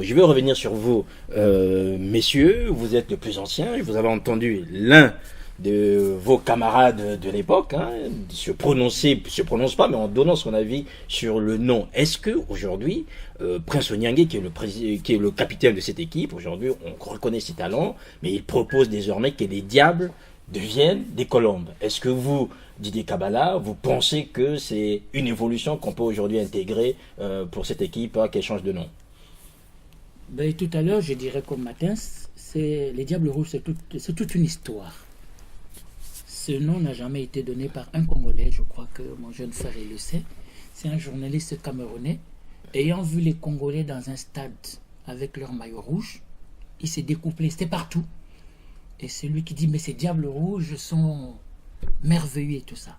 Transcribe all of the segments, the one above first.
Je vais revenir sur vous, messieurs. Vous êtes le plus ancien. Vous avez entendu l'un de vos camarades de l'époque se prononce pas, mais en donnant son avis sur le nom. Est-ce que aujourd'hui, Prince Onyangé, qui est le capitaine de cette équipe, aujourd'hui, on reconnaît ses talents, mais il propose désormais que les Diables deviennent des Colombes. Est-ce que vous, Didier Kabala, vous pensez que c'est une évolution qu'on peut aujourd'hui intégrer pour cette équipe qu'elle change de nom? Ben, tout à l'heure, je dirais comme matin, les Diables Rouges, c'est toute une histoire. Ce nom n'a jamais été donné par un Congolais, je crois que mon jeune frère il le sait. C'est un journaliste camerounais. Ayant vu les Congolais dans un stade avec leur maillot rouge, il s'est découplé, c'était partout. Et c'est lui qui dit, mais ces Diables Rouges sont merveilleux et tout ça.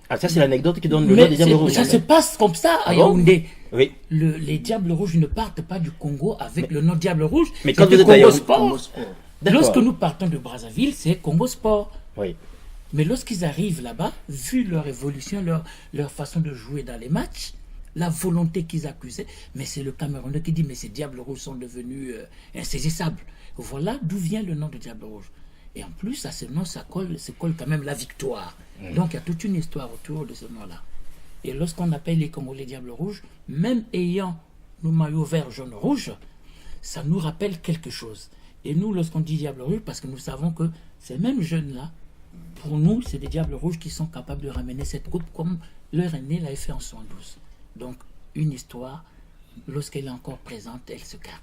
Ah, ça c'est l'anecdote qui donne le nom des Diables Rouges. Ça se passe comme ça à Yaoundé. Oui. Les Diables Rouges ne partent pas du Congo avec le nom Diable Rouge. Mais quand vous êtes Congo Sport. D'accord. Lorsque nous partons de Brazzaville, c'est Congo Sport. Oui. Mais lorsqu'ils arrivent là-bas, vu leur évolution, leur façon de jouer dans les matchs, la volonté qu'ils accusaient, mais c'est le Camerounais qui dit, mais ces Diables Rouges sont devenus insaisissables. Voilà d'où vient le nom de Diable Rouge. Et en plus, à ce nom, ça colle quand même la victoire. Donc il y a toute une histoire autour de ce nom-là. Et lorsqu'on appelle les Congolais Diables Rouges, même ayant nos maillots verts, jaune, rouge, ça nous rappelle quelque chose. Et nous, lorsqu'on dit Diable Rouge, parce que nous savons que ces mêmes jeunes-là, pour nous, c'est des Diables Rouges qui sont capables de ramener cette coupe comme leur aîné l'avait fait en 72. Donc, une histoire, lorsqu'elle est encore présente, elle se garde,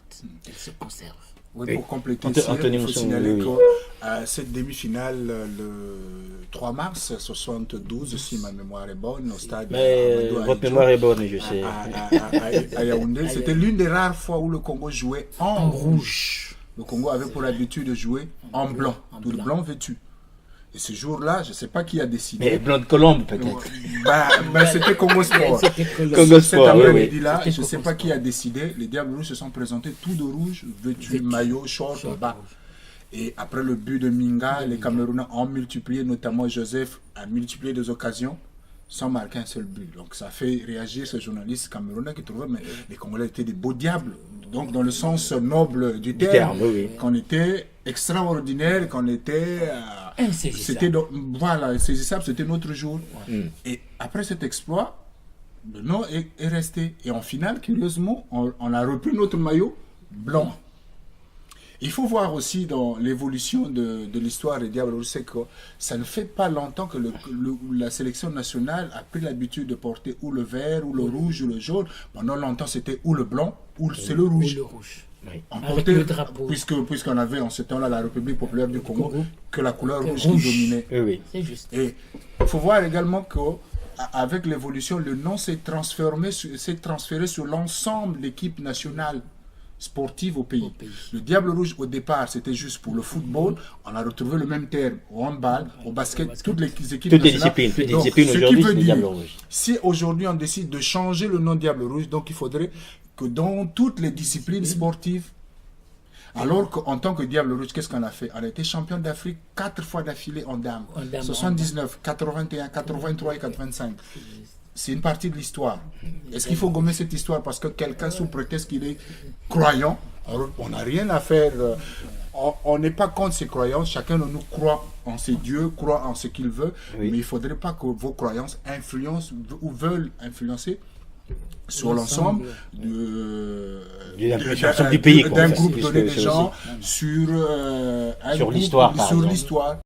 elle se conserve. Oui, pour compléter, il faut signaler que cette demi-finale, le 3 mars 72, si ma mémoire est bonne, au stade votre mémoire est bonne, je sais. À Yaoundé, c'était l'une des rares fois où le Congo jouait en rouge. Le Congo avait pour habitude de jouer en blanc, tout le blanc vêtu. Et ce jour-là, je ne sais pas qui a décidé. Mais blanc de Colombe, peut-être. C'était Congo Sport. Congo Sport, cet après-midi-là, je ne sais pas qui a décidé. Les Diables Rouges se sont présentés tout de rouge, vêtus, maillot, short, bas. Et après le but de Minga, les Camerounais ont multiplié, notamment Joseph a multiplié des occasions sans marquer un seul but. Donc ça fait réagir ce journaliste camerounais qui trouvait que les Congolais étaient des beaux diables. Donc dans le sens noble du terme, qu'on était extraordinaire, qu'on était... insaisissable. Voilà, insaisissable, c'était notre jour. Et après cet exploit, le nom est resté. Et en finale, curieusement, on a repris notre maillot blanc. Il faut voir aussi dans l'évolution de l'histoire des Diables Rouges, c'est que ça ne fait pas longtemps que la sélection nationale a pris l'habitude de porter ou le vert, ou le rouge, ou le jaune. Pendant longtemps, c'était ou le blanc, ou c'est le rouge. Ou le rouge. Oui. Avec le drapeau. Puisqu'on avait en ce temps-là la République populaire du Congo, que la couleur rouge qui dominait. Oui. C'est juste. Et il faut voir également qu'avec l'évolution, le nom s'est transféré sur l'ensemble de l'équipe nationale sportive au pays. Le Diable Rouge, au départ, c'était juste pour le football. On a retrouvé le même terme au handball, au basket, toutes les équipes nationales. Toutes les disciplines aujourd'hui, c'est le Diable Rouge. Si aujourd'hui on décide de changer le nom Diable Rouge, donc il faudrait que dans toutes les disciplines sportives, alors qu'en tant que Diable Rouge, qu'est-ce qu'on a fait? On a été champion d'Afrique 4 fois d'affilée en dames. 79, 81, 83 et 85. C'est une partie de l'histoire. Est-ce qu'il faut gommer cette histoire parce que quelqu'un, sous prétexte qu'il est croyant, on n'a rien à faire. On n'est pas contre ses croyances. Chacun de nous croit en ses dieux, croit en ce qu'il veut. Mais il ne faudrait pas que vos croyances influencent ou veulent influencer sur l'ensemble du pays, d'un groupe donné de gens sur l'histoire, par exemple.